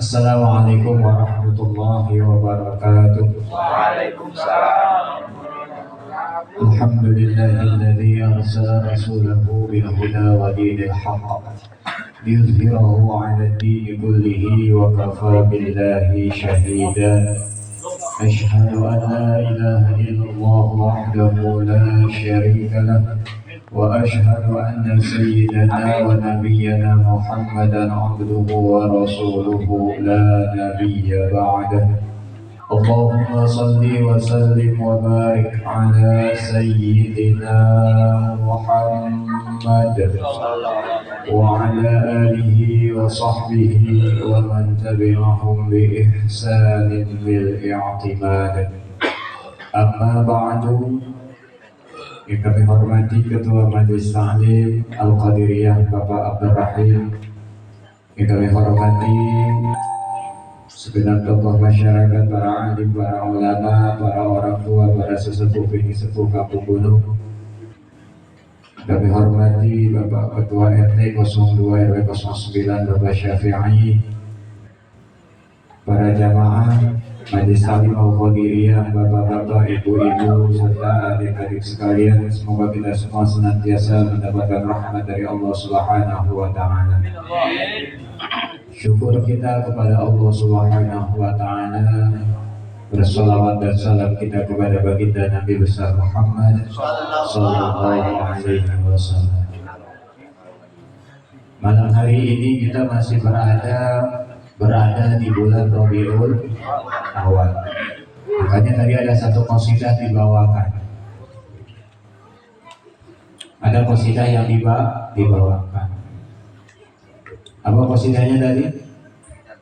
Assalamualaikum warahmatullahi wabarakatuh. Waalaikumsalam. Alhamdulillahilladzi arsala rasulahu bil huda wa dinil haqq liyuzhirahu 'ala ad-dini kullihi wa kafaa billahi shahida. Asyhadu an la ilaha illallah wahdahu la syarika lah wa asyhadu anna sayyidana wa nabiyyana Muhammadan 'abduhu wa rasuluhu la nabiyya ba'dahu. Allahumma salli wa sallim wa barik ala sayyidina Muhammad wa ala alihi wa sahbihi wa man tabi'ahum bi ihsanin bil i'timad. Amma ba'du. Yang kami hormati Ketua Majelis Ta'lim Al-Qadiriyah Bapak Abdul Rahim, yang kami hormati segenap tokoh masyarakat, para alim, para ulama, para orang tua, para sesepuh ini sepuh Kampung Gunung. Kami hormati Bapak Ketua RT 02 RW 09 Bapak Syafi'i, para jamaah Majelis Ta'lim Al-Qadiriyah, bapak-bapak, ibu-ibu, serta adik-adik sekalian, semoga kita semua senantiasa mendapatkan rahmat dari Allah Subhanahu wa Ta'ala. Syukur kita kepada Allah Subhanahu wa Ta'ala, bersalawat dan salam kita kepada baginda Nabi besar Muhammad sallallahu alaihi wasallam. Malam hari ini kita masih berada di bulan Rabiul Awal. Makanya tadi ada satu qasidah dibawakan. Ada qasidah yang dibawakan. Apa qasidahnya tadi?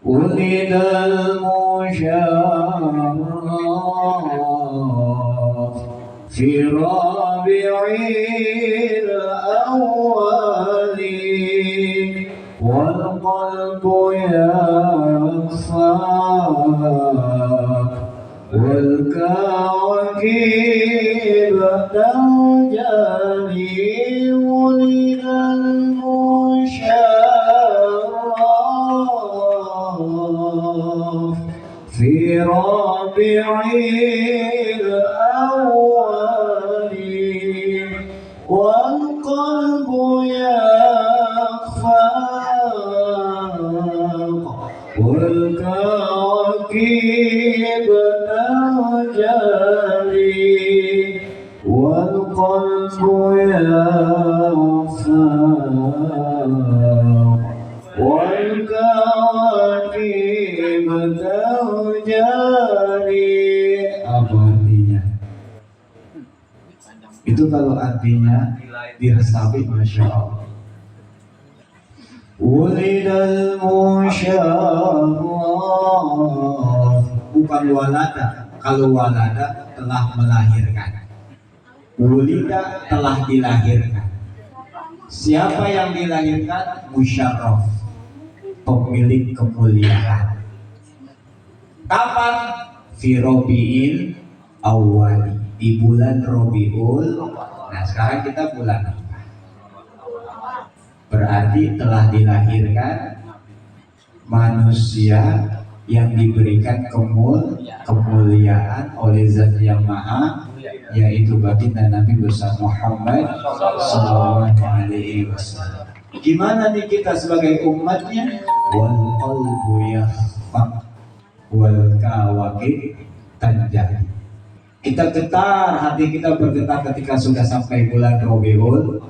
Ulidal musyarraf fi rabi'il awwali wal qalbu yakhsaf wal kawakib tajani ulidal musyarraf fi rabi'il awwali wal qalbu والكواكب تجري والقلب يخاف والكواكب تجري. Apa artinya? Itu kalau artinya diresapi, Masya Allah. Ulidal musyarraf, bukan walada. Kalau walada telah melahirkan, ulida telah dilahirkan. Siapa yang dilahirkan? Musyarraf, pemilik kemuliaan. Kapan? Fi Rabi'il Awwali, di bulan Rabiul. Nah sekarang kita bulan apa? Berarti telah dilahirkan manusia yang diberikan kemuliaan oleh Zat yang Maha, yaitu baginda Nabi besar Muhammad sallallahu alaihi wasallam. Gimana nih kita sebagai umatnya? Wal qalbu yakhfaq wal kawakib tanjali. Kita getar, hati kita bergetar ketika sudah sampai bulan Rabiul.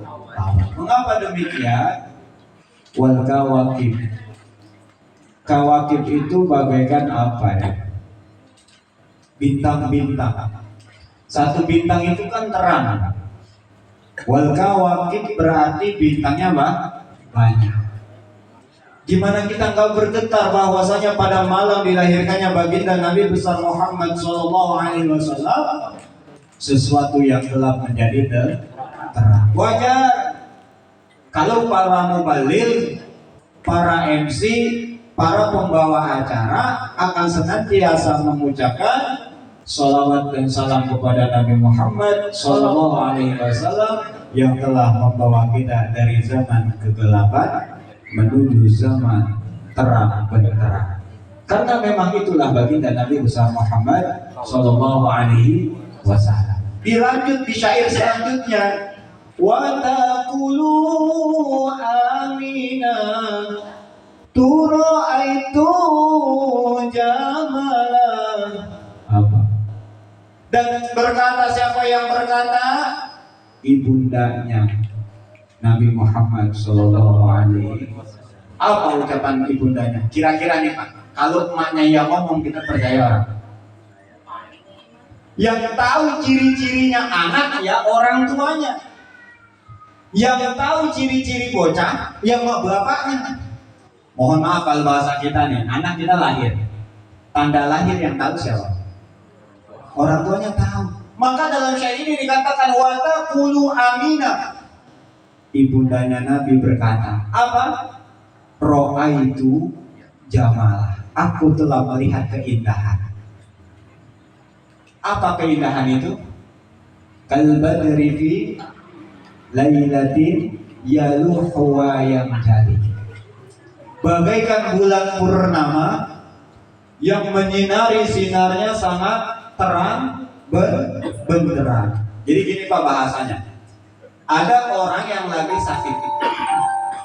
Mengapa demikian? Wal kawakib. Kawakib itu bagaikan apa ya? Bintang-bintang. Satu bintang itu kan terang. Wal kawakib berarti bintangnya banyak. Gimana kita nggak bergetar bahwasanya pada malam dilahirkannya baginda Nabi besar Muhammad sallallahu alaihi wasallam, sesuatu yang gelap menjadi terang. Wajar kalau para mubalil, para MC, para pembawa acara akan senantiasa mengucapkan salawat dan salam kepada Nabi Muhammad sallallahu alaihi wasallam yang telah membawa kita dari zaman kegelapan menuju zaman terang benderang. Karena memang itulah baginda Nabi besar Muhammad Sallallahu Alaihi Wasallam. Dilanjut di syair selanjutnya, wa taqulu amina turaitu jamalan. Apa? Dan berkata siapa yang berkata? Ibundanya Nabi Muhammad Sallallahu Alaihi Wasallam. Apa ucapan ibundanya? Kira-kira nih Pak, kalau emaknya yang ngomong kita percaya orang. Yang tahu ciri-cirinya anak ya orang tuanya. Yang tahu ciri-ciri bocah yang bapaknya. Mohon maaf kalau bahasa kita nih, anak kita lahir, tanda lahir yang tahu siapa? Orang tuanya tahu. Maka dalam syair ini dikatakan wa taqulu amina. Ibundanya Nabi berkata, apa? Ro'aitu jamalah. Aku telah melihat keindahan. Apa keindahan itu? Kalbadri fi lailatin yaluhu wa yamjali. Bagaikan bulan purnama yang menyinari sinarnya sangat terang benderang. Jadi gini Pak bahasanya. Ada orang yang lagi sakit.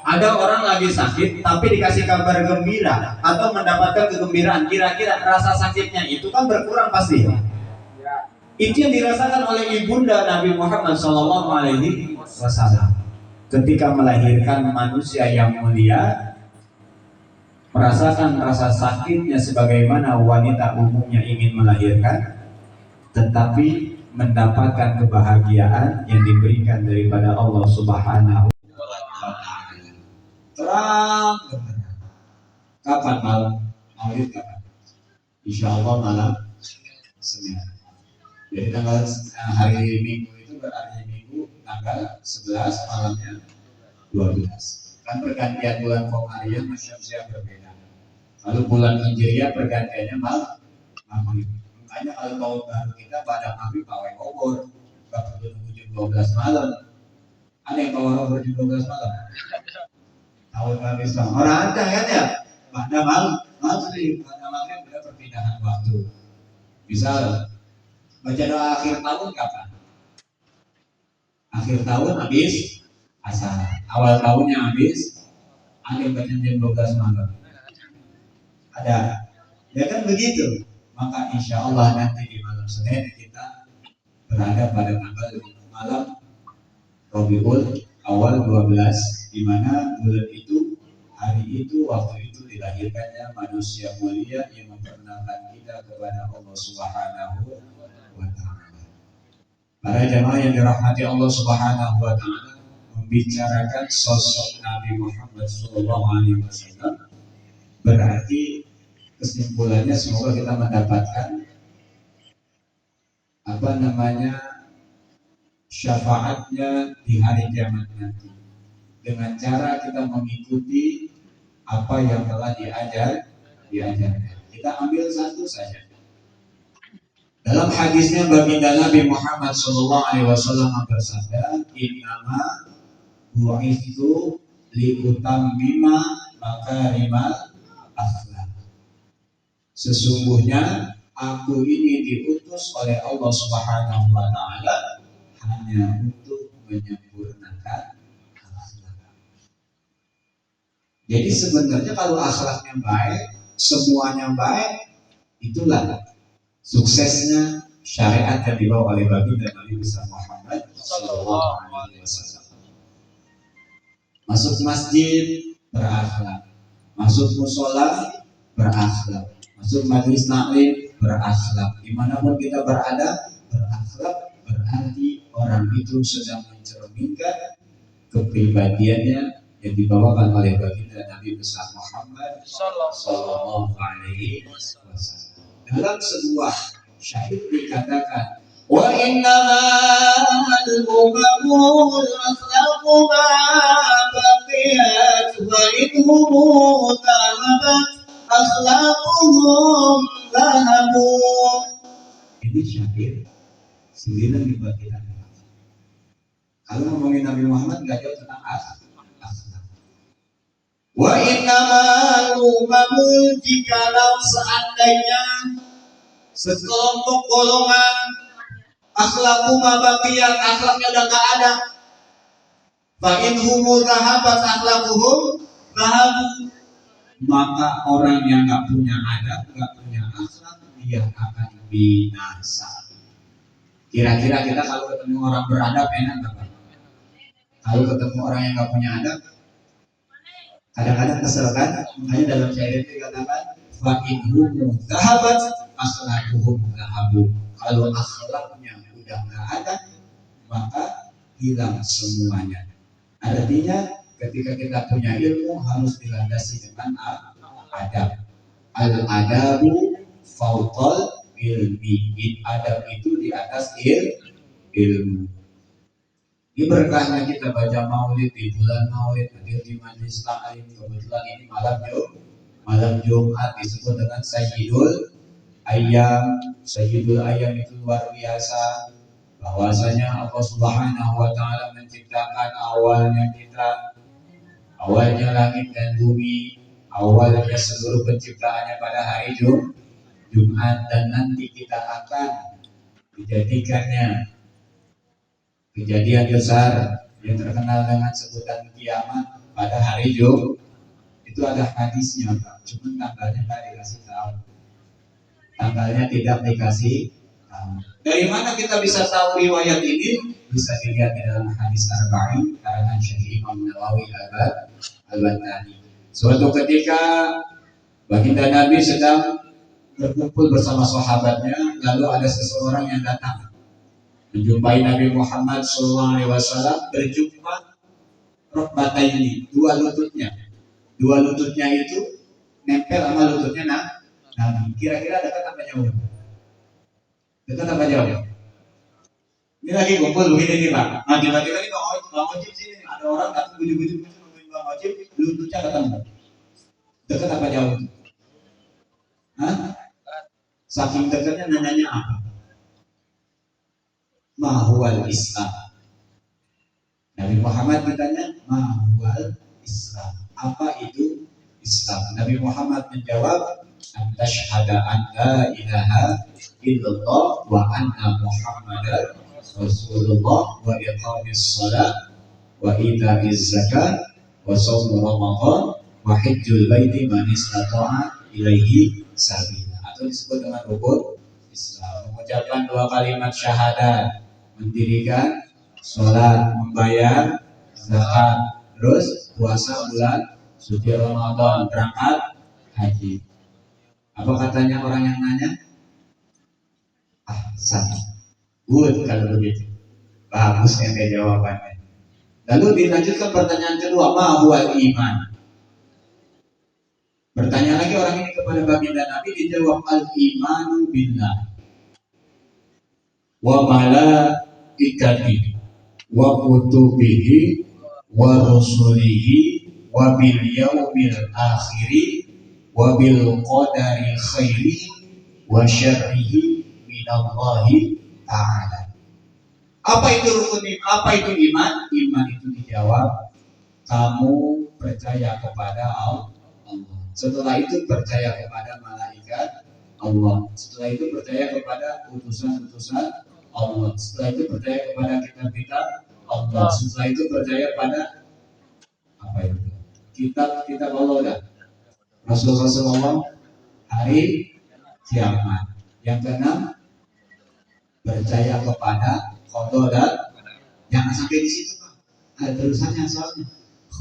Ada orang lagi sakit tapi dikasih kabar gembira atau mendapatkan kegembiraan. Kira-kira rasa sakitnya itu kan berkurang pasti. Itu yang dirasakan oleh ibunda Nabi Muhammad SAW ketika melahirkan manusia yang mulia, merasakan rasa sakitnya sebagaimana wanita umumnya ingin melahirkan, tetapi mendapatkan kebahagiaan yang diberikan daripada Allah Subhanahu wa Ta'ala. Terang benderang. Kapan malam Maulid kapan? Insya Allah malam Senin. Jadi tanggal hari Minggu itu berarti Minggu tanggal 11 malamnya 12. Kan pergantian bulan Komariah Masyamsiah berbeda. Lalu bulan Hijriah pergantiannya malam Maghrib. Makanya kalau tahun baru kita pada Maghrib pawai obor, nggak perlu nunggu jam 12 malam. Ada yang pawai obor jam 12 malam? Tahun baru Islam. Orang ada kan ya? Pada Maghrib, pada Maghrib udah perpindahan waktu. Misal baca doa akhir tahun kapan? Akhir tahun habis asar. Awal tahunnya habis. Ada yang baca jam 12 malam. Ada. Ya kan begitu. Maka insya Allah nanti di malam Senin kita berada pada tanggal malam Rabiul Awal 12, di mana bulan itu, hari itu, waktu itu dilahirkannya manusia mulia yang memperkenalkan kita kepada Allah Subhanahu wa Ta'ala. Para jamaah yang dirahmati Allah Subhanahu wa Ta'ala, membicarakan sosok Nabi Muhammad SAW berarti kesimpulannya semoga kita mendapatkan syafaatnya di hari kiamat nanti dengan cara kita mengikuti apa yang telah diajarkan. Kita ambil satu saja. Dalam hadisnya baginda Nabi Muhammad SAW bersabda, "Innama bu'itsu liutammima makarimal akhlak." Sesungguhnya aku ini diutus oleh Allah Subhanahu wa Ta'ala hanya untuk menyempurnakan akhlak. Jadi sebenarnya kalau akhlaknya baik, semuanya baik, itulah suksesnya syariat yang dibawa oleh baginda Nabi besar Muhammad Sallallahu Alaihi Wasallam. Masuk masjid berakhlak, masuk musola berakhlak, masuk majelis taklim berakhlak. Dimanapun kita berada berakhlak, berarti orang itu sedang mencerminkan kepribadiannya yang dibawakan oleh baginda Nabi besar Muhammad Sallallahu Alaihi Wasallam. Dalam sebuah syair dikatakan, wa innamal umamul akhlaqu ma baqiyat wa idhum tahabat akhlaquhum lahabu. Ini syair 9 dibuat kita. Kalau ngomongin Nabi Muhammad nggak jauh tentang akhlak. Wa innamal umamun jikalau seandainya sekelompok golongan akhlaku mabakiyat akhlaknya udah gak ada. Fa in humu dhahabat akhlakuhum dhahabu, maka orang yang gak punya adab, gak punya akhlak, dia akan binasa. Kira-kira kita kalau ketemu orang beradab enak gak Pak? Kalau ketemu orang yang gak punya adab, kadang-kadang kesel kan? Makanya dalam syair itu dikatakan fa in humu dhahabat akhlakuhum dhahabu. Kalau akhlaknya udah gak ada, maka hilang semuanya. Artinya ketika kita punya ilmu harus dilandasi dengan adab. Al-adabu fauqal ilmi. Adab itu di atas ilmu. Ini berkahnya kita baca maulid di bulan maulid, hadir di majelis taklim. Kebetulan ini malam Jumat disebut dengan Sayyidul Ayyam. Sayyidul Ayyam itu luar biasa. Bahwasanya Allah Subhanahu wa taala menciptakan awalnya langit dan bumi, awalnya seluruh penciptaannya pada hari Jumat, dan nanti kita akan dijadikannya kejadian besar yang terkenal dengan sebutan kiamat pada hari Jumat. Itu ada hadisnya Pak, cuma tanggalnya tidak dikasih tahu. Tanggalnya tidak dikasih tahu. Dari mana kita bisa tahu riwayat ini? Bisa dilihat di dalam hadis Arba'in karangan Syekh Imam Nawawi Al-Albani. Suatu ketika baginda Nabi sedang berkumpul bersama sahabatnya, lalu ada seseorang yang datang menjumpai Nabi Muhammad SAW, berjumpa rukbataini, dua lututnya itu nempel sama lututnya Nabi. Kira-kira dekat apa jauh? Dekat apa jauh? Ini lagi kumpul begini nih Pak. Nah tiba-tiba ini Bang Ojib sini, ada orang datang bujuk-bujuk nungguin Bang Ojib, lututnya ketemu. Dekat apa jauh? Hah? Saking dekatnya nanyanya apa? Mahuwal Islam. Nabi Muhammad bertanya, Mahuwal Islam. Apa itu Islam? Nabi Muhammad menjawab, Antashhada an la ilaha illallah wa anna Muhammadar Rasulullah wa iqamis shalah wa ita'iz zakat wa shaum Ramadan wa hajjul baiti man istata'a ilaihi sabila. Atau disebut dengan rukun Islam. Mengucapkan dua kalimat syahadat, mendirikan sholat, membayar zakat, terus puasa bulan suci Ramadan, berangkat haji. Apa katanya orang yang nanya? Sama. Good kalau begitu. Bagus ente jawabannya. Lalu dilanjutkan pertanyaan kedua, ma huwal iman. Bertanya lagi orang ini kepada baginda Nabi, dijawab al-imanu billah wa malaikatihi wa kutubihi wa rusulihi wa bil yaumil akhiri wa bil qadari khairihi wa syarrihi minallahi ta'ala. Apa itu rukun iman? Apa itu iman? Iman itu dijawab, kamu percaya kepada Allah. Setelah itu percaya kepada malaikat Allah. Setelah itu percaya kepada utusan-utusan Allah. Setelah itu percaya kepada kitab-kitab Allah. Setelah itu percaya pada apa itu? Kitab Allah dah. Rasulullah hari kiamat. Yang keenam, percaya kepada qada dan jangan sampai di situ Pak. Ada terusannya soalnya.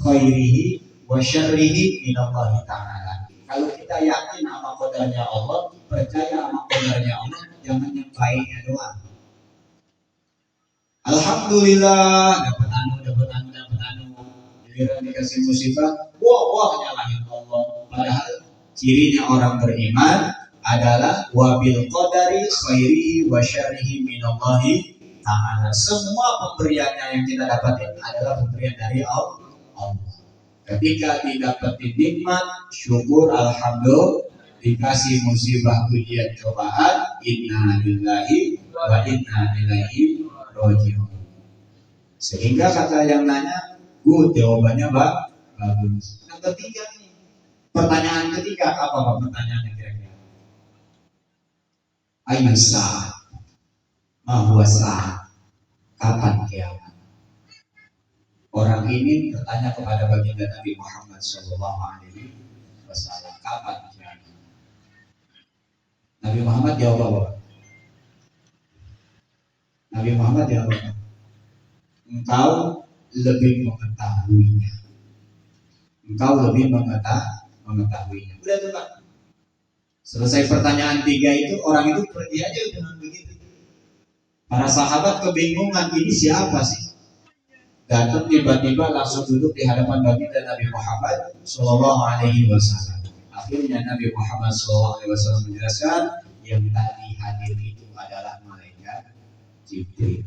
Khairihi wa syarrihi minallahi ta'ala. Kalau kita yakin sama qadarnya Allah, percaya sama qadarnya Allah, jangan yang baiknya doang. Alhamdulillah dapat anu. Giliran dikasih musibah, wah nyalahin Allah. Padahal cirinya orang beriman adalah wabil qadari khairihi wa syarrihi minallahi ta'ala. Semua pemberiannya yang kita dapatin adalah pemberian dari Allah. Ketika didapetin nikmat, syukur, alhamdulillah. Dikasih musibah, ujian, cobaan, inna lillahi wa inna ilaihi raji'un. Sehingga kata yang nanya, good, jawabannya bagus. Yang ketiga nih, Pertanyaan ketiga apa Pak pertanyaannya kira-kira? Aina sa'ah, ma huwa sa'ah, kapan kiamat? Orang ini bertanya kepada baginda Nabi Muhammad SAW, kapan kiamat? Nabi Muhammad jawab apa? Nabi Muhammad jawab apa? Engkau lebih mengetahuinya. Engkau lebih mengetahuinya. Udah tuh Pak. Selesai pertanyaan 3 itu, orang itu pergi aja dengan begitu. Para sahabat kebingungan, ini siapa sih? Datang tiba-tiba langsung duduk di hadapan baginda Nabi Muhammad SAW. Akhirnya Nabi Muhammad SAW menjelaskan yang tadi hadir itu adalah malaikat Jibril.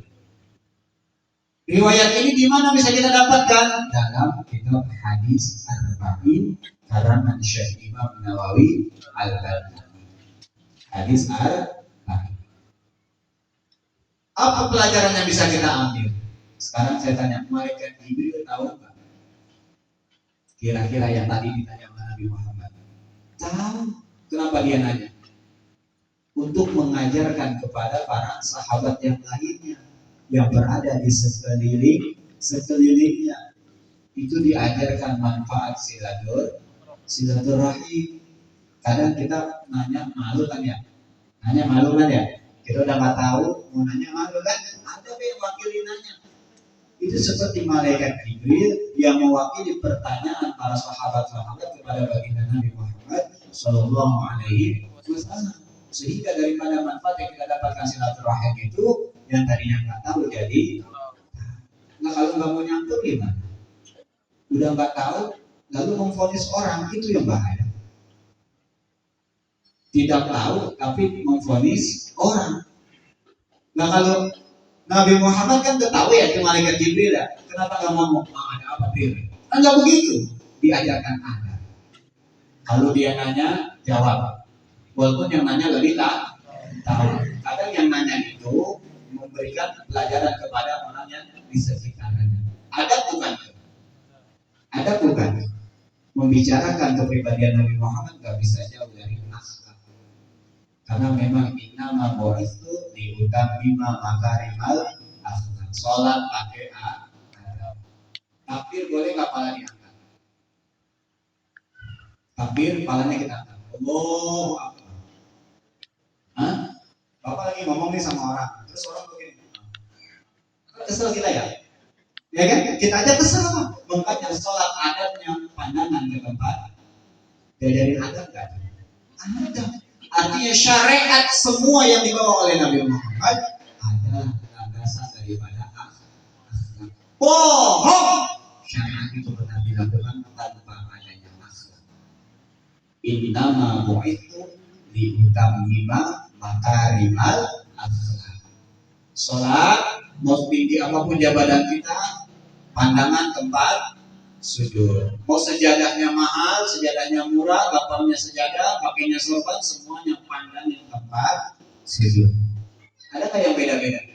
Riwayat ini di mana bisa kita dapatkan? Dalam kitab Hadis Arba'in karangan Syekh Imam Nawawi Al-Albani. Hadis Arba'in. Apa pelajaran yang bisa kita ambil? Sekarang saya tanya, malaikat Jibril tahu nggak? Kira-kira yang tadi ditanya oleh Nabi Muhammad. Tahu. Kenapa dia nanya? Untuk mengajarkan kepada para sahabat yang lainnya yang berada di sekelilingnya, itu diajarkan manfaat silaturahim. Kadang kita nanya malu kan ya, kita udah nggak tahu mau nanya malu kan, ada yang wakili nanya. Itu seperti malaikat Jibril yang mewakili pertanyaan para sahabat-sahabat kepada baginda Nabi Muhammad SAW. Sehingga daripada manfaat yang kita dapatkan silaturahim itu, yang tadinya nggak tahu jadi. Nah kalau nggak mau nyampur gimana? Udah nggak tahu, lalu memvonis orang, itu yang bahaya. Tidak tahu tapi memvonis orang. Nah kalau Nabi Muhammad kan ketahui ya itu malaikat Jibril ya. Kenapa nggak ngomong? Ada apa Jibril? Kan nggak begitu. Diajarkan ada. Kalau dia nanya jawab. Walaupun yang nanya lebih tahu. Kadang yang nanya itu memberikan pelajaran kepada orang yang di sekitarnya. Ada bukan? Membicarakan kepribadian Nabi Muhammad nggak bisa jauh dari akhlak. Karena memang innama bu'istu liutammima makarimal akhlak. Sholat pakai adab. Takbir boleh nggak pala diangkat? Takbir palanya kita angkat. Allah Akbar. Bapak lagi ngomong nih sama orang, terus orang begini. Kesel kita ya? Ya kan? Kita aja kesel kok. Makanya sholat adabnya pandangan ke tempat. Diajarin adab nggak? Ada. Artinya syariat semua yang dibawa oleh Nabi Muhammad adalah landasan daripada akhlak. Bohong. Syariat itu pernah dilakukan tanpa adanya akhlak. Innama bu'itsu liutammima makarimal akhlak. Salat mau tinggi apapun jabatan kita, pandangan tempat sujud. Mau sejadahnya mahal, sejadahnya murah, bapaknya sejadah, pakainya sorban, semuanya pandang yang tempat sujud. Adakah yang beda-beda?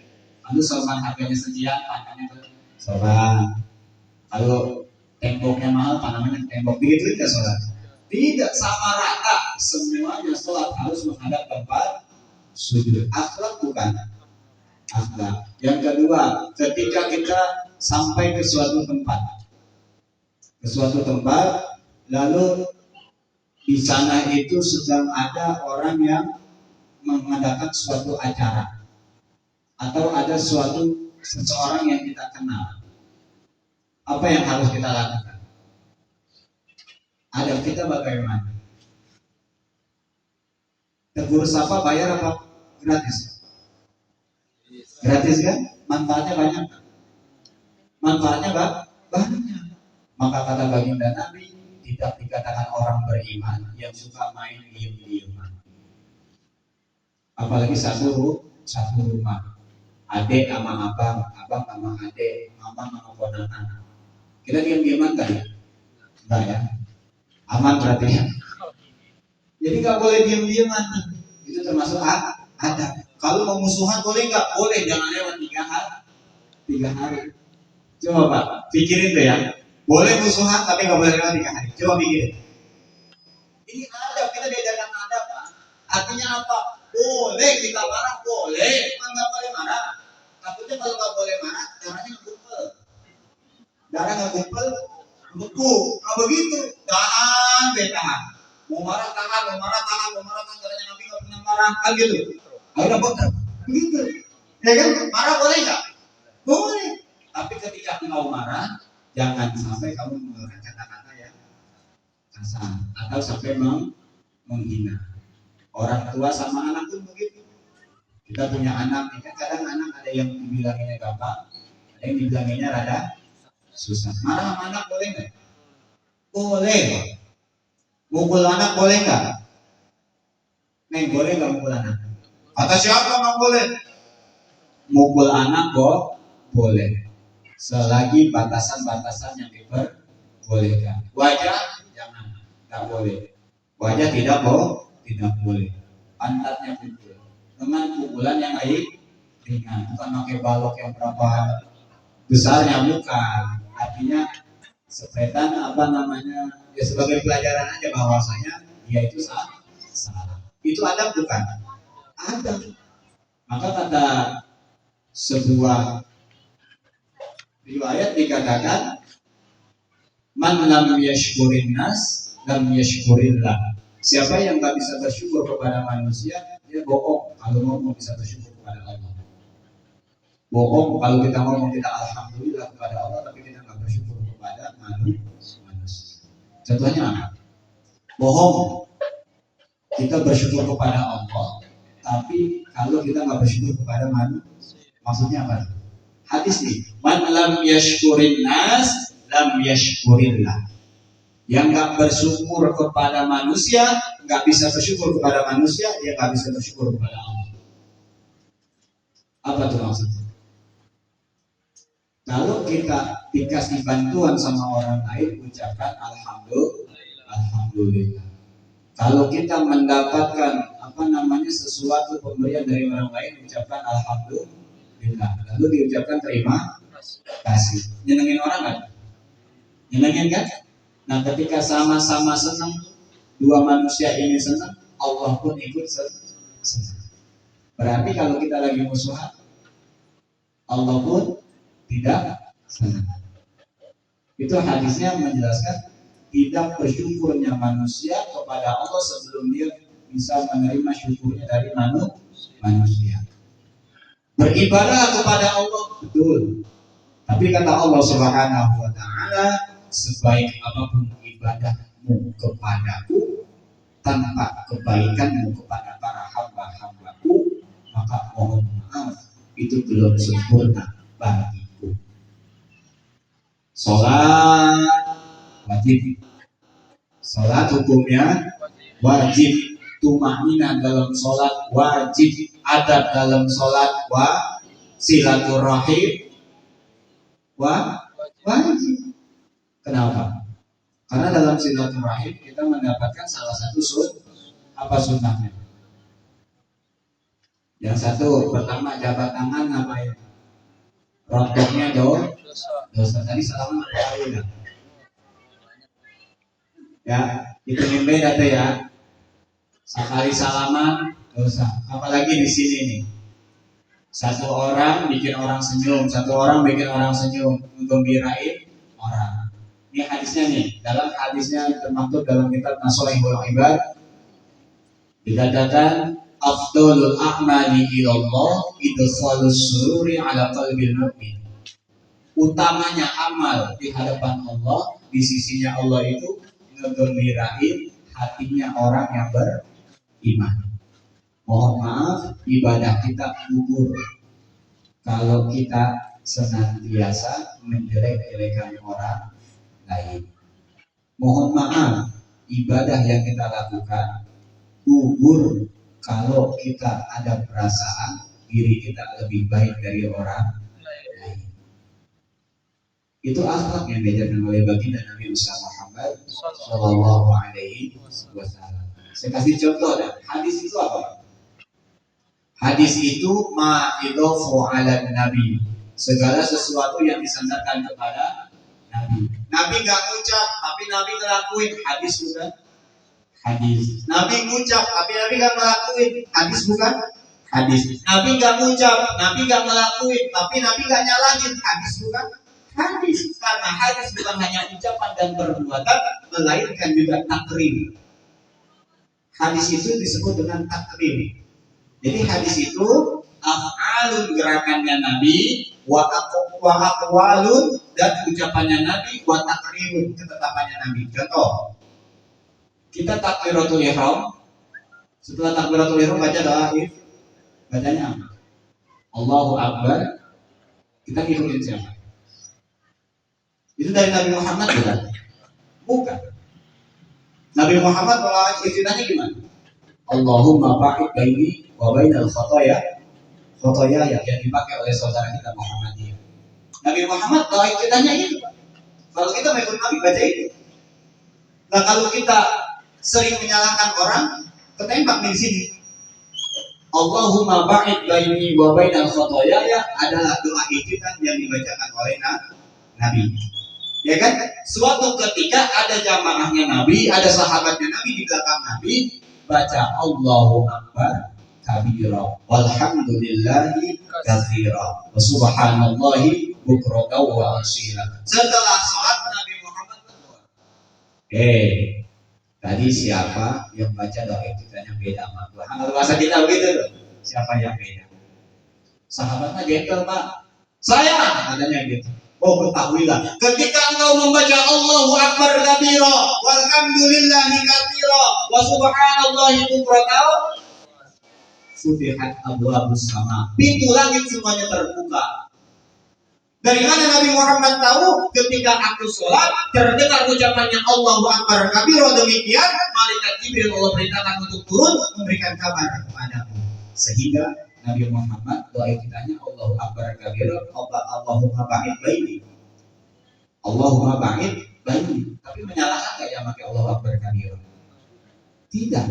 Lalu sorban harganya sekian, pandangnya ke sorban. Kalau temboknya mahal, pandangannya tembok. Begitu tidak sholat? Tidak, sama rata. Semuanya sholat harus menghadap tempat sujud. Akhlak bukan? Akhlak. Yang kedua, ketika kita sampai ke suatu tempat, lalu di sana itu sedang ada orang yang mengadakan suatu acara atau ada seseorang yang kita kenal. Apa yang harus kita lakukan? Adab kita bagaimana? Tegur sapa bayar apa gratis? Gratis kan? Manfaatnya banyak. Banyak. Maka kata baginda Nabi, tidak dikatakan orang beriman yang suka main diem-dieman. Apalagi satu rumah, adik sama abang sama adik, mama sama ponakan. Kita diem-dieman kan ya? Enggak ya? Aman berarti ya? Jadi nggak boleh diem-dieman. Itu termasuk ada. Kalau mau musuhan boleh nggak? Boleh, jangan lewat 3 hari. Coba Pak, pikirin deh ya. Boleh musuhan tapi nggak boleh lewat 3 hari. Coba pikirin. Ini adab, kita diajarkan adab, Pak. Artinya apa? Boleh kita marah, boleh. Cuma nggak boleh marah. Takutnya kalau nggak boleh marah, darahnya ngumpul. Darah nggak ngumpul, beku. Nah begitu, tahan. Mau marah tahan, mau marah tahan. Caranya Nabi nggak pernah marah, kan gitu. Akhirnya botak, begitu. Ya kan? Marah boleh nggak? Boleh. Tapi ketika engkau marah, jangan sampai kamu menggunakan kata-kata yang kasar atau sampai menghina. Orang tua sama anak pun begitu. Kita punya anak, kan kadang anak ada yang dibilanginnya gampang, ada yang dibilanginnya rada susah. Marah sama anak boleh nggak? Boleh. Mukul anak boleh nggak? Neng, boleh nggak mukul anak? Kata siapa nggak boleh? Mukul anak boleh. Selagi batasan-batasan yang diperbolehkan. Wajah jangan, nggak boleh. Wajah tidak boleh. Pantatnya pukul. Dengan pukulan yang ringan, bukan pakai balok yang berapa besarnya, bukan. Artinya sepretan ya sebagai pelajaran aja bahwasanya dia itu salah. Itu adab bukan? Adab. Maka kata sebuah riwayat dikatakan, man lam yashkurin nas lam yashkurillah. Siapa yang tak bisa bersyukur kepada manusia, dia bohong kalau ngomong bisa bersyukur kepada Allah. Bohong kalau kita ngomong kita alhamdulillah kepada Allah, tapi kita nggak bersyukur kepada manusia. Contohnya apa? Bohong. Kita bersyukur kepada Allah, tapi kalau kita nggak bersyukur kepada manusia, maksudnya apa? Hadis nih, man lam yashkurin nas lam yashkurillah. Yang nggak bersyukur kepada manusia, nggak bisa bersyukur kepada manusia, dia nggak bisa bersyukur kepada Allah. Apa tuh maksudnya? Kalau kita dikasih bantuan sama orang lain, ucapkan alhamdulillah. Kalau kita mendapatkan sesuatu pemberian dari orang lain, ucapkan alhamdulillah. Lalu diucapkan terima kasih. Nyenengin orang kan? Nyenengin kan? Nah, ketika sama-sama senang, dua manusia ini senang, Allah pun ikut senang. Berarti kalau kita lagi musuhan, Allah pun tidak senang. Itu hadisnya menjelaskan tidak bersyukurnya manusia kepada Allah sebelum dia bisa menerima syukurnya dari manusia. Beribadah kepada Allah betul, tapi kata Allah Subhanahu wa Ta'ala, sebaik apapun ibadahmu kepadaku, tanpa kebaikanmu kepada para hamba-hambaku, maka mohon maaf, itu belum sempurna bagiku. Sholat wajib. Sholat hukumnya wajib. Tumanina dalam sholat wajib. Adab dalam sholat silaturahim wajib. Kenapa? Karena dalam silaturahim kita mendapatkan salah satu sunnahnya. Yang satu, pertama jabat tangan ngapain? Rontoknya dosa. Tadi salaman apa? Ya, hitungin beda tuh ya. Sekali salaman dosa. Apalagi di sini nih. Satu orang bikin orang senyum, menggembirain orang. Ini hadisnya nih. Dalam hadisnya termaktub dalam kitab Nashihul Ibad dikatakan afdalul a'mali ilallah idkhalus sururi ala qalbil mu'min. Utamanya amal di hadapan Allah, di sisinya Allah itu ngegembirain hatinya orang yang beriman. Mohon maaf, ibadah kita gugur kalau kita senantiasa menjelek-jelekan orang lain. Mohon maaf, ibadah yang kita lakukan gugur kalau kita ada perasaan diri kita lebih baik dari orang lain. Itu akhlak yang diajarkan oleh baginda Nabi Muhammad Shallallahu Alaihi Wasallam. Saya kasih contoh dah. Hadis itu apa? Hadis itu ma'idhofu ala Nabi. Segala sesuatu yang disandarkan kepada Nabi. Nabi nggak ngucap, tapi Nabi ngelakuin. Hadis bukan? Hadis. Nabi ngucap, tapi Nabi nggak ngelakuin. Hadis bukan? Hadis. Nabi nggak ngucap, Nabi nggak ngelakuin, tapi Nabi nggak nyalahin. Hadis bukan? Hadis. Karena hadis bukan hanya ucapan dan perbuatan, melainkan juga takrir. Hadis itu disebut dengan takrir. Jadi hadis itu af'alun gerakannya Nabi, wa aqwalun dan ucapannya Nabi, wa takrirun ketetapannya Nabi. Contoh, kita takbiratul ihram. Setelah takbiratul ihram baca doa bacanya apa? Allahu Akbar. Kita ngikutin siapa? Itu dari Nabi Muhammad bukan? Bukan. Nabi Muhammad doa istilahnya gimana? Allahumma ba'id baini wa bainal khotoya yang dipakai oleh saudara kita Muhammadiyah. Nabi Muhammad doa istilahnya itu. Kalau kita mengikut Nabi baca itu. Nah kalau kita sering menyalahkan orang, ketembak di sini. Allahumma ba'id baini wa bainal khotoya adalah doa iftitah yang dibacakan oleh Nabi. Ya kan? Suatu ketika ada jamaahnya Nabi, ada sahabatnya Nabi di belakang Nabi, baca Allahu Akbar kabira walhamdulillahi katsira wa subhanallahi bukratan wa asila. Setelah sholat Nabi Muhammad berdoa. Tadi siapa yang baca doa iftitahnya beda sama Tuhan? Kalau bahasa kita begitu loh. Siapa yang beda? Sahabatnya gentle, Pak. Saya katanya gitu. Oh, ketahuilah, ketika engkau membaca Allahu Akbar kabira walhamdulillahi katsira wa subhanallahi bukratan, futihat abwaabus sama. Pintu langit semuanya terbuka. Dari mana Nabi Muhammad tahu? Ketika aku sholat, terdengar ucapannya Allahu Akbar kabira, demikian malaikat Jibril Allah perintahkan untuk turun memberikan kabar kepadaku. Sehingga Nabi Muhammad doa kitanya Allahu Akbar kabira, Allahumma ba'id baini. Allahumma ba'id baini. Tapi menyalahkan enggak ya pakai Allahu Akbar kabira? Tidak.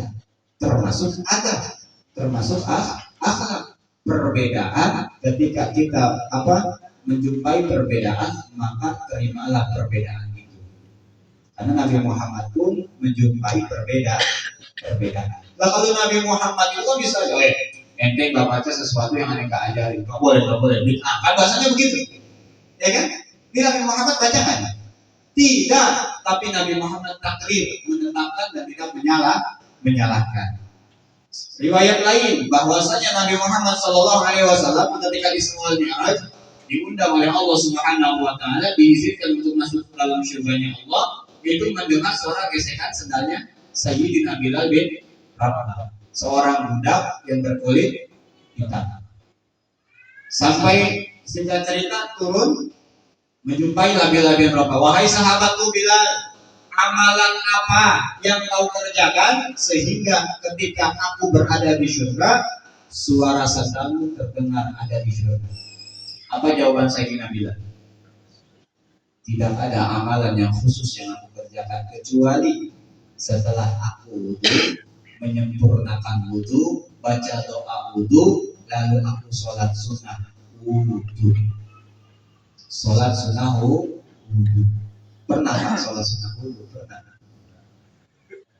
Termasuk adab, termasuk akhlak. Perbedaan ketika kita menjumpai perbedaan, maka terimalah perbedaan itu. Karena Nabi Muhammad pun menjumpai perbedaan. Nah, kalau Nabi Muhammad itu bisa ente nggak baca sesuatu yang aneh nggak ajarin, nggak boleh, kan bahasanya begitu, ya kan? Ini Nabi Muhammad baca kan? Tidak, tapi Nabi Muhammad takrir, menetapkan dan tidak menyalahkan. Riwayat lain bahwasanya Nabi Muhammad SAW ketika Isra Mi'raj diundang oleh Allah Subhanahu Wa Taala, diizinkan untuk masuk ke dalam surganya Allah, itu mendengar suara gesekan sendalnya Sayyidina Bilal bin Rabah, seorang budak yang berkulit hitam. Sampai singkat cerita turun menjumpai Bilal bin Rabah. Wahai sahabatku Bilal, amalan apa yang kau kerjakan sehingga ketika aku berada di surga, suara sandalmu terdengar ada di surga? Apa jawaban Sayyidina Bilal? Tidak ada amalan yang khusus yang aku kerjakan kecuali setelah aku wudu, menyempurnakan wudu, baca doa wudu, lalu aku sholat sunnah wudu. Sholat sunnah wudu. Pernah nggak sholat sunnah wudu?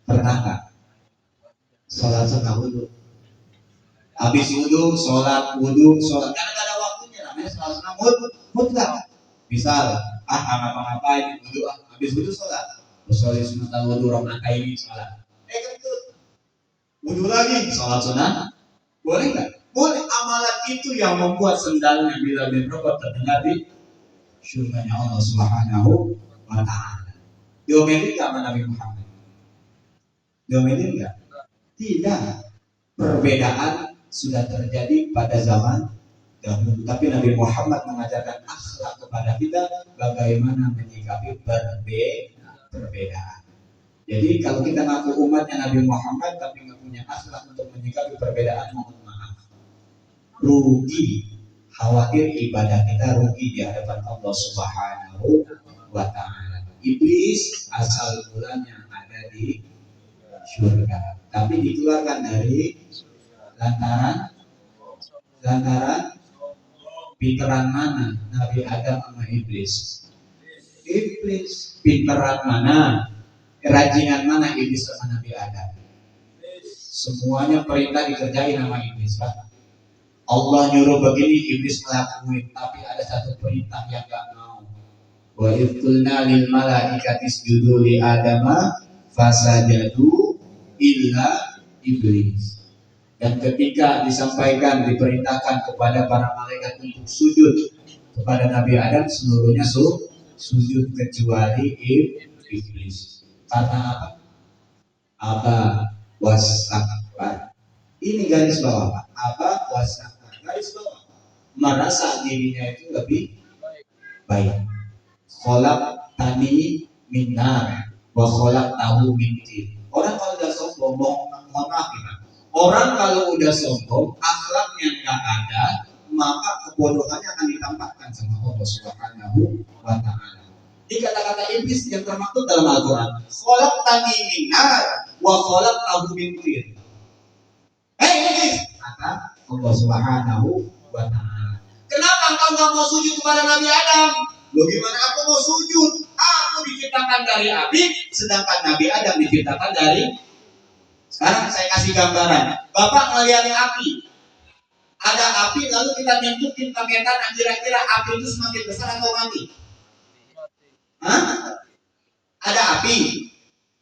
Pernah nggak? Sholat sunnah wudu. Habis wudu, sholat wudu, sholat. Karena nggak ada waktunya, namanya sholat sunnah mutlak. Misal, ngapa-ngapain wudu, habis wudu sholat. Sholat sunnah wudu rakaat sholat. Wudu lagi, sholat sunnah, boleh nggak? Boleh. Amalan itu yang membuat sendalnya Bilal bin Rabah terdengar di surganya Allah Subhanahu Wa Taala. Diomelin nggak sama Nabi Muhammad? Diomelin nggak? Tidak. Perbedaan sudah terjadi pada zaman dahulu, tapi Nabi Muhammad mengajarkan akhlak kepada kita bagaimana menyikapi perbedaan. Jadi kalau kita ngaku umatnya Nabi Muhammad tapi nggak punya akhlak untuk menyikapi perbedaan, mohon maaf, rugi. Khawatir ibadah kita rugi di hadapan Allah Subhanahu Wa Taala. Iblis asal mulanya ada di surga, tapi dikeluarkan dari lantaran pinteran mana Nabi Adam sama Iblis? Iblis pinteran mana? Rajingan mana iblis sama Nabi Adam? Semuanya perintah dikerjain sama iblis, Pak. Allah nyuruh begini, iblis ngelakuin, tapi ada satu perintah yang gak mau. Wa idqulna lil malaikati isjudu li adama fasajadu illa iblis. Dan ketika disampaikan, diperintahkan kepada para malaikat untuk sujud kepada Nabi Adam, seluruhnya sujud kecuali iblis. Karena apa? Aba wastakbar. Ini garis bawah, Pak. Aba wastakbar. Garis bawah. Merasa dirinya itu lebih baik. Kholak tani minar wa kholak tahu mintir. Orang kalau udah sombong, mohon maaf ya. Orang kalau udah sombong, akhlaknya nggak ada, maka kebodohannya akan ditampakkan sama Allah Subhanahu wa Ta'ala. Ini kata-kata iblis yang termaktub dalam Al-Quran. Kholak tani minar wa kholak tahu mintir. Hei iblis, kata Allah Subhanahu wa Ta'ala. Kenapa engkau nggak mau sujud kepada Nabi Adam? Bagaimana aku mau sujud? Aku diciptakan dari api, sedangkan Nabi Adam diciptakan dari. Sekarang saya kasih gambaran. Bapak ngelihat api. Ada api, lalu kita tentukin pakai tanah. Kira-kira api itu semakin besar atau mati? Hah? Ada api.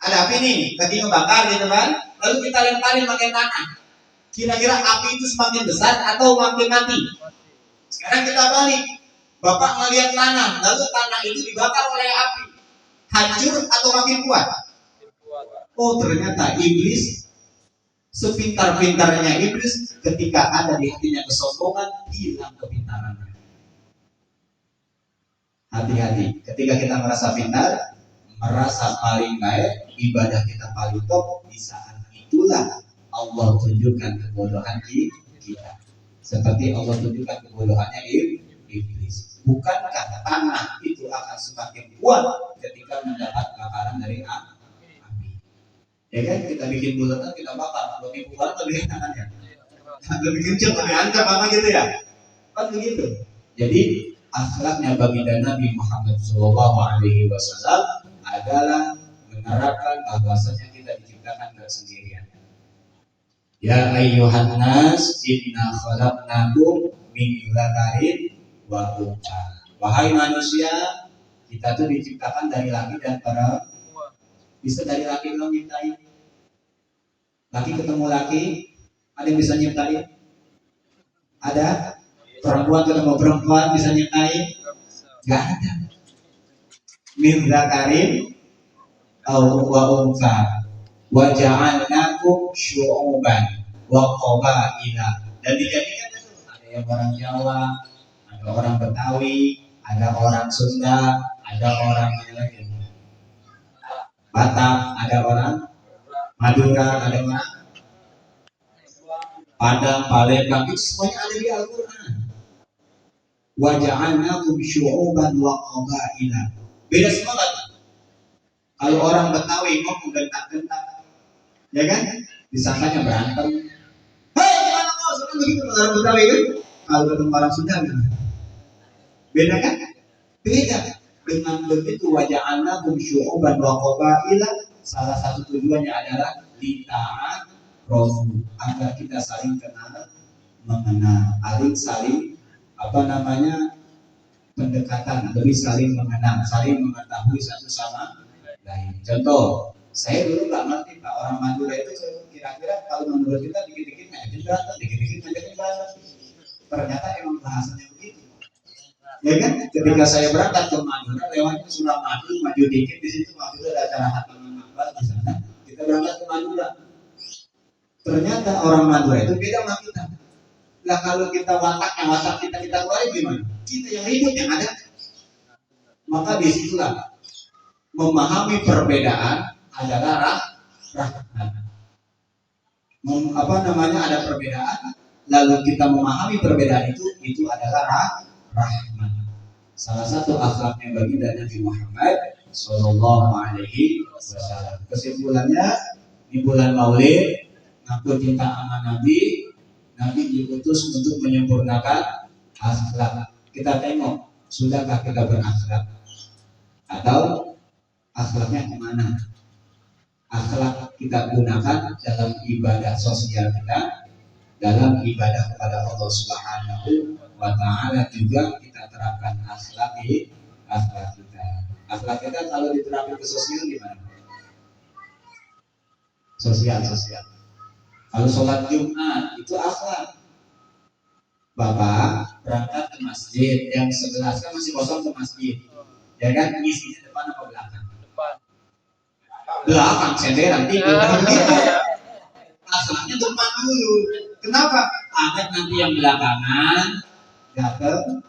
Ada api nih, lagi ngebakar gitu kan? Lalu kita lemparin pakai tanah. Kira-kira api itu semakin besar atau makin mati? Sekarang kita balik. Bapak ngelihat tanah, lalu tanah itu dibakar oleh api. Hancur atau makin kuat? Oh, ternyata iblis, sepintar-pintarnya iblis, ketika ada di hatinya kesombongan, hilang kepintarannya. Hati-hati, ketika kita merasa pintar, merasa paling baik, ibadah kita paling top, di saat itulah Allah tunjukkan kebodohan kita. Seperti Allah tunjukkan kebodohannya iblis. Bukankah tanah itu akan semakin kuat ketika mendapat bakaran dari api? Ya kan, kita bikin bulatan, kita bakar, lebih kuat lebih tangannya, lebih kencang, lebih ancam apa gitu ya? Kan begitu. Jadi akhlaknya baginda Nabi Muhammad SAW adalah menerapkan bahwasanya kita diciptakan dari sendirian. Ya ayyuhan nas, inna khalaqnakum min dzakarin wa unsa. Wahai manusia, kita tuh diciptakan dari laki dan perempuan. Bisa dari laki belum nyiptain? Laki ketemu laki, ada yang bisa nyiptain? Ada? Perempuan ketemu perempuan bisa nyiptain? Gak ada. Min dzakarin wa unsa wa ja'alnakum syu'uban wa qabaila. Dan dijadikan itu ada yang orang Jawa, ada orang Betawi, ada orang Sunda, ada orang Batak, ada orang Madura, ada orang Padang, Palembang, itu semuanya ada di Al-Quran. Wa ja'alnakum syu'uban wa qabaila. Beda semua kan? Kalau orang Betawi ngomong gentak-gentak, ya kan? Disangkanya berantem. Hei, gimana kau? Sekarang begitu orang Betawi kan? Kalau ketemu orang Sunda gimana? Beda kan? Beda. Dengan begitu waja'alnakum syu'uban wa qabaila, salah satu tujuannya adalah lita'arafu, agar kita saling kenal mengenal, saling pendekatan, lebih saling mengenal, saling mengetahui satu sama lain. Contoh, saya dulu nggak ngerti Pak, orang Madura itu kira-kira kalau menurut kita dikit-dikit ngajakin berantem, dikit-dikit ngajakin berantem. Ternyata emang bahasanya begitu. Ya kan? Ketika saya berangkat ke Madura, lewatnya Suramadu, maju dikit di situ Madura ada acara hataman akbar di sana. Kita berangkat ke Madura. Ternyata orang Madura itu beda sama kita. Lah kalau kita watak kita keluarin gimana? Kita yang ribut yang ada. Maka disitulah memahami perbedaan adalah rahmat. Ada perbedaan, lalu kita memahami perbedaan itu adalah rahmat. Salah satu akhlaknya baginda Nabi Muhammad Sallallahu Alaihi Wasallam. Kesimpulannya di bulan Maulid, ngaku cinta sama Nabi diutus untuk menyempurnakan akhlak. Kita tengok, sudahkah kita berakhlak? Atau akhlaknya kemana? akhlak kita gunakan dalam ibadah sosial kita, dalam ibadah kepada Allah Subhanahu wa Ta'ala juga kita terapkan akhlak kita. Akhlak kita kalau diterapkan ke sosial gimana? Sosial. Kalau sholat Jumat itu akhlak. Bapak berangkat ke masjid, yang sebelah kan masih kosong ke masjid, ya kan? Ngisinya depan apa belakang? Belakang, senderan tidur. Akhlaknya depan dulu. Kenapa? Agar nanti yang belakangan datang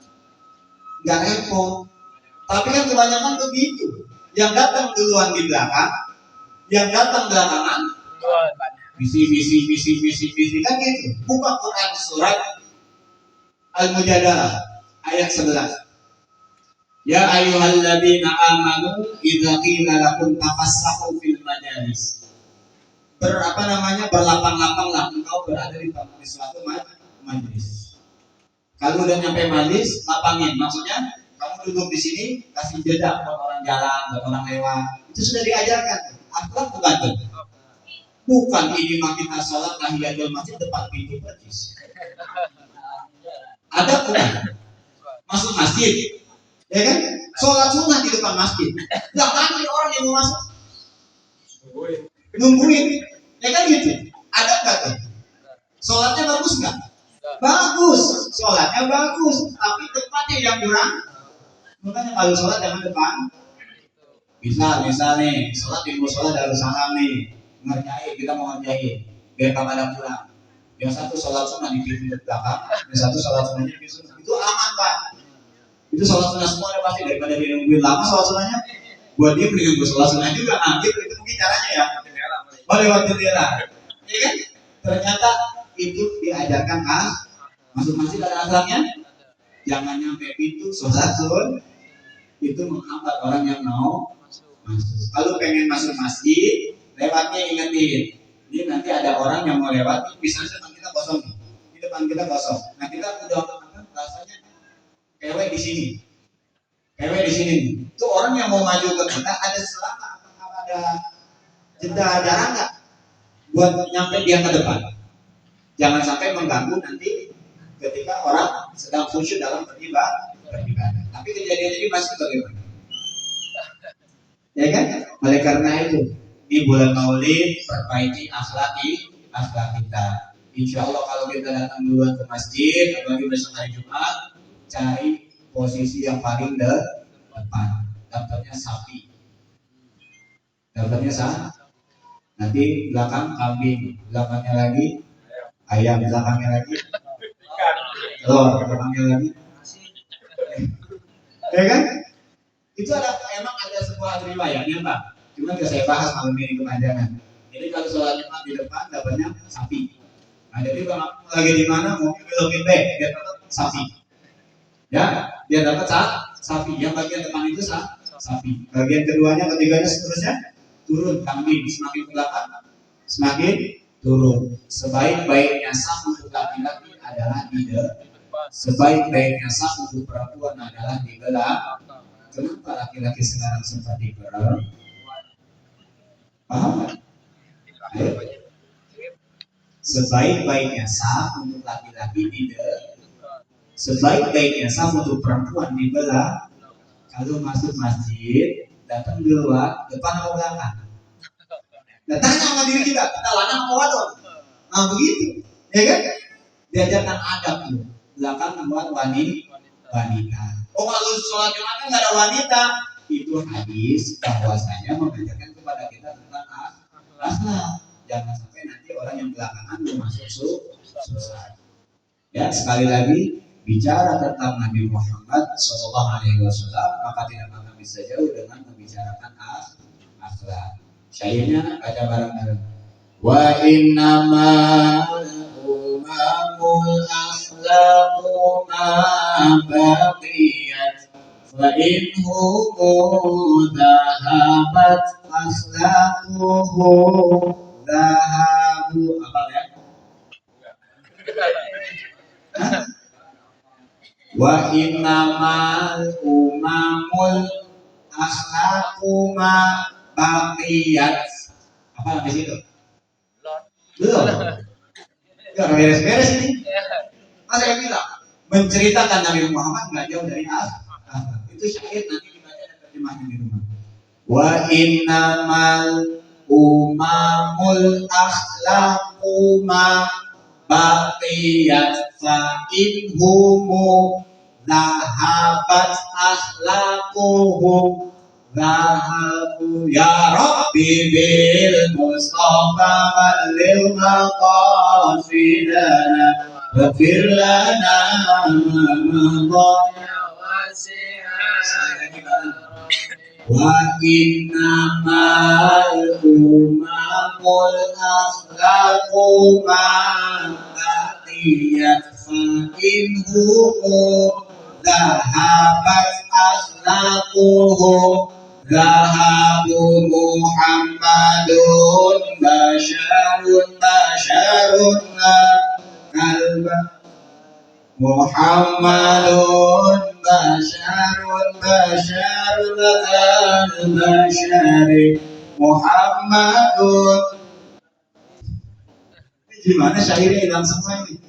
nggak repot. Tapi kan kebanyakan begitu. Yang datang duluan di belakang, yang datang belakangan misi kan gitu. Buka Quran surat Al-Mujadalah ayat 11. Ya ayyuhalladzina amanu idza qila lakum tafassahu fil majalis. Berlapang-lapanglah engkau berada di suatu majelis. Kalau udah nyampe majelis, lapangin. Maksudnya kamu duduk di sini, kasih jeda buat orang jalan, buat orang lewat. Itu sudah diajarkan. Akhlak bukan tuh. Bukan ini mah kita sholat tahiyatul masjid depan pintu persis. Ada bukan? Masuk masjid, ya kan? Sholat sunnah di depan masjid. Gak nanti orang yang mau masuk nungguin, ya kan gitu. Ada nggak tuh? Sholatnya bagus nggak? Bagus, sholatnya bagus. Tapi tempatnya yang kurang. Makanya kalau sholat jangan depan. Misal nih, sholat di musola Darussalam nih, ngerjain, kita mau ngerjain, biar kapan pulang. Yang satu sholat sunnah di pintu belakang, yang satu sholat sunnahnya di pintu sunnah. Itu aman pak. Itu sholat sunnah semua ada pasti, daripada dia nungguin lama sholat sunnahnya. Buat dia mendingan gue sholat sunnah juga. Nah gitu, itu mungkin caranya ya. Oh lewat jendela, ya kan? Ternyata itu diajarkan masuk masjid ada akhlaknya. Jangan nyampe pintu sholat sunnah, itu menghambat orang yang mau masuk. Kalau pengen masuk masjid, lewatnya ingetin. Ini nanti ada orang yang mau lewat, misalnya depan kita kosong nih, di depan kita kosong. Nah kita udah rasanya kewek di sini nih. Itu orang yang mau maju ke kita ada selama ada jeda jarak nggak buat nyampe dia ke depan. Jangan sampai mengganggu nanti ketika orang sedang khusyuk dalam beribadah. Tapi kejadiannya di masjid bagaimana? Ya kan? Oleh karena itu di bulan Maulid perbaiki akhlak kita. Insya Allah kalau kita datang duluan ke masjid, apalagi besok hari Jumat, cari posisi yang paling depan. Daftarnya sapi. Nanti belakang kambing, belakangnya lagi ayam, belakangnya lagi telur, belakangnya lagi. Ya kan? Itu emang ada sebuah riwayatnya Pak. Cuma gak saya bahas malam ini kepanjangan. Jadi kalau sholat Jumat di depan dapatnya sapi. Nah jadi kalau lagi di mana mau belokin back dia dapat sapi. Ya, dia dapat sapi. Yang bagian depan itu sapi. Bagian keduanya, ketiganya seterusnya turun. Kambing semakin ke belakang semakin turun. Sebaik-baiknya saf untuk laki-laki adalah di depan. Sebaik-baiknya saf untuk perempuan adalah di belakang. Kenapa laki-laki sekarang seperti perempuan? Paham? Sebaik-baiknya saf untuk laki-laki di depan. Sebaik-baiknya saf untuk perempuan di belakang. Kalau masuk masjid, datang duluan, depan atau belakang? Tanya sama diri kita lanang atau wadon? Nah begitu, ya kan? Diajarkan adab tuh. Belakang buat wanita. Oh kalau sholat Jumat kan nggak ada wanita. Itu hadis bahwasanya mengajarkan kepada kita tentang akhlak. Jangan sampai nanti orang yang belakangan mau masuk surga. Ya sekali lagi bicara tentang Nabi Muhammad SAW, maka tidak akan bisa jauh dengan membicarakan akhlak. Syairnya baca bareng-bareng. Wa innamal umamul akhlaqu ma baqiyat fa inhum dhahabat akhlaquhu dhahabu. Apa ya? Wa innamal umamul akhlaqu ma baqiyat. Apa di situ? Belum. Ya beres-beres ini. Masa saya bilang menceritakan Nabi Muhammad nggak jauh dari akhlak. Itu syair nanti dibaca dan terjemahnya di rumah. Wa innamal umamul akhlaqu ma baqiyat fa inhumu dhahabat akhlaquhum dhahabu ya Rabbi bil Mustafa balil maqasidana wafir lana wa innamal umamul akhlaqu ma baqiyat fa inhumu dhahabat akhlaquhum dhahabu Muhammadun basharun kalba Muhammadun basharun al-bashari Muhammadun. Gimana syairnya hilang semua ini?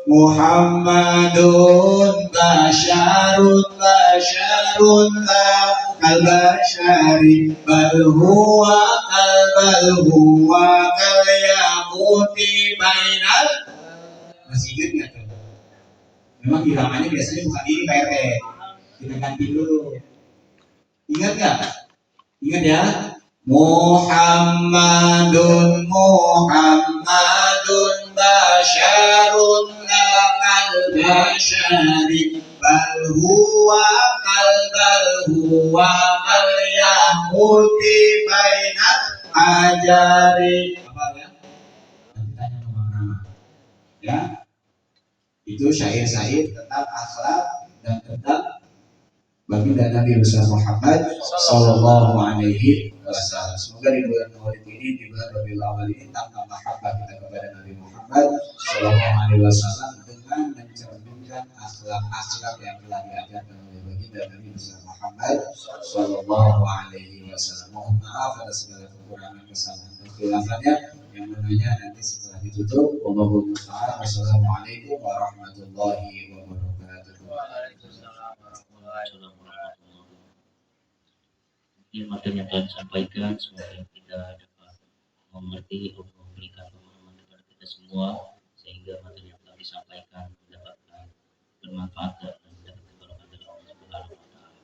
Muhammadun basharun kal-bashari bal huwa kal yaquti bainal. Masih ingat nggak tuh? Memang iramannya biasanya bukan ini Pak RT. Kita ganti dulu. Ingat nggak? Ingat ya? Muhammadun basyarun kal basyari bal huwa kal yaquti bainal ajari. Apa ya? Nanti tanya nama. Ya, itu syair-syair tentang akhlak dan tentang baginda Nabi besar Muhammad Sallallahu Alaihi Wasallam. Semoga di bulan Maulid ini, di bulan Rabiul Awal ini, tambah mahabbah kita kepada Nabi Muhammad Sallallahu Alaihi Wasallam dengan mencerminkan akhlak-akhlak yang telah diajarkan oleh baginda Nabi besar Muhammad Sallallahu Alaihi Wasallam. Mohon maaf atas segala kekurangan, kesalahan dan kehilafannya. Yang menanya nanti setelah ditutup. Wallahul musta'an. Wassalamualaikum warahmatullahi wabarakatuh. Mungkin materi yang telah disampaikan semoga kita dapat mengerti untuk memberikan pemahaman kepada kita semua sehingga materi yang telah disampaikan mendapatkan bermanfaat dan mendapat keberkahan dari Allah Subhanahu wa taala.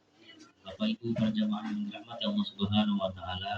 Bapak Ibu para jamaah yang dirahmati Allah Subhanahu wa taala,